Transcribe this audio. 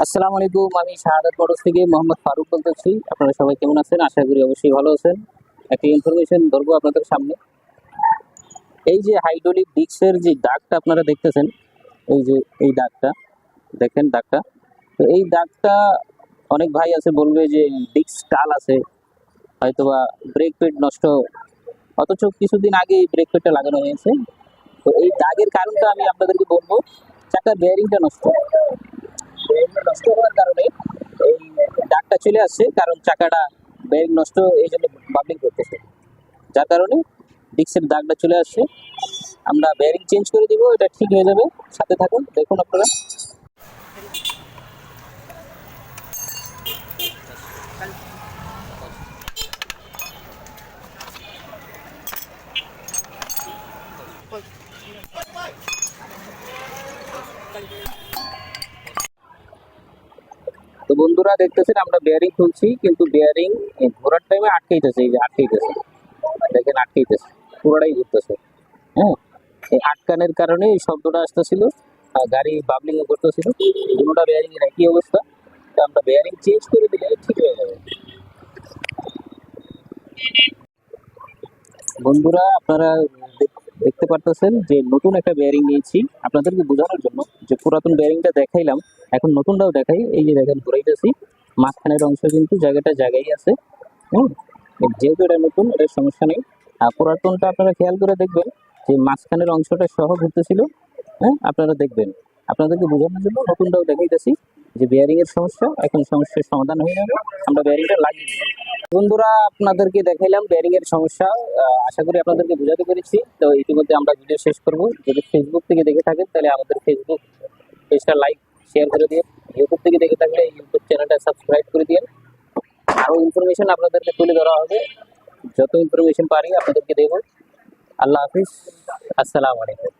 আসসালামু আলাইকুম, আমি শাহাদাত মোটরস থেকে মোহাম্মদ ফারুক বলতেছি। আপনারা সবাই কেমন আছেন? আশা করি অবশ্যই ভালো আছেন। একটা ইনফরমেশন ধরবো আপনাদের সামনে। এই যে হাইড্রোলিক ডিস্কের যে দাগটা আপনারা দেখতেছেন, এই যে এই দাগটা দেখেন, দাগটা তো এই দাগটা অনেক ভাই আছে বলবে যে ডিস্ক টাল আছে, হয়তোবা ব্রেক প্যাড নষ্ট, অথচ কিছুদিন আগে এই ব্রেক প্যাডটা লাগানো হয়েছে। তো এই দাগের কারণটা আমি আপনাদেরকে বলবো, চাকার বেয়ারিংটা নষ্ট। বেয়ারিংটা নষ্ট হওয়ার কারণে এই দাগটা চলে আসছে, কারণ চাকাটা বেয়ারিং নষ্ট, এই জন্য বাবলিং করতেছে, যার কারণে ডিস্কের দাগটা চলে আসছে। আমরা বেয়ারিং চেঞ্জ করে দিব, এটা ঠিক হয়ে যাবে। সাথে থাকুন, দেখুন আপনারা। তো বন্ধুরা দেখতেছেন আমরা বেয়ারিং খুলছি, কিন্তু বেয়ারিং ঘোরার টাইমে আটকাইতেছে, এই যে আটকাইতেছে, দেখেন আটকাইতেছে, পুরোটাই ঘুরতেছে। হ্যাঁ, এই আটকানের কারণে এই শব্দটা আসতেছিল, গাড়ি বাবলিং করতেছিল। দুটোটা বেয়ারিং এর একই অবস্থা। তো আমরা বেয়ারিং চেঞ্জ করে দিলে ঠিক হয়ে যাবে। বন্ধুরা আপনারা দেখতে পারতেছেন যে নতুন একটা বেয়ারিং নিয়েছি, আপনাদেরকে বোঝানোর জন্য। যে পুরাতন বেয়ারিংটা দেখাইলাম, এখন নতুনটাও দেখাই। এই যে দেখেন ঘুরাইতেছি, মাঝখানের অংশ কিন্তু জায়গাটা জায়গায় আছে। হুম, যেহেতু এটা নতুন, এটার সমস্যা নেই। আর পুরাতনটা আপনারা খেয়াল করে দেখবেন যে মাঝখানের অংশটা সহ ঘুরতেছিল। হ্যাঁ, আপনারা দেখবেন। আপনাদেরকে বোঝানোর জন্য নতুনটাও দেখাইতেছি যে বেয়ারিং এর সমস্যা, এখন সমস্যার সমাধান হয়ে যাবে, আমরা বেয়ারিংটা লাগিয়ে দিই। বন্ধুরা আপনাদেরকে দেখাইলাম বেয়ারিং এর সমস্যা। আশা করি আপনাদেরকে বোঝাতে পেরেছি। তো ইতিমধ্যে আমরা ভিডিও শেষ করব। যদি ফেসবুক থেকে দেখে থাকেন তাহলে আমাদের ফেসবুক পেজটা লাইক শেয়ার করে দিয়ে, ইউটিউব থেকে দেখে থাকলে ইউটিউব চ্যানেলটা সাবস্ক্রাইব করে দিয়ে। আরো ইনফরমেশন আপনাদেরকে তুলে ধরা হবে, যত ইনফরমেশন পারি আপনাদেরকে দেবো। আল্লাহ হাফিজ, আসসালামু আলাইকুম।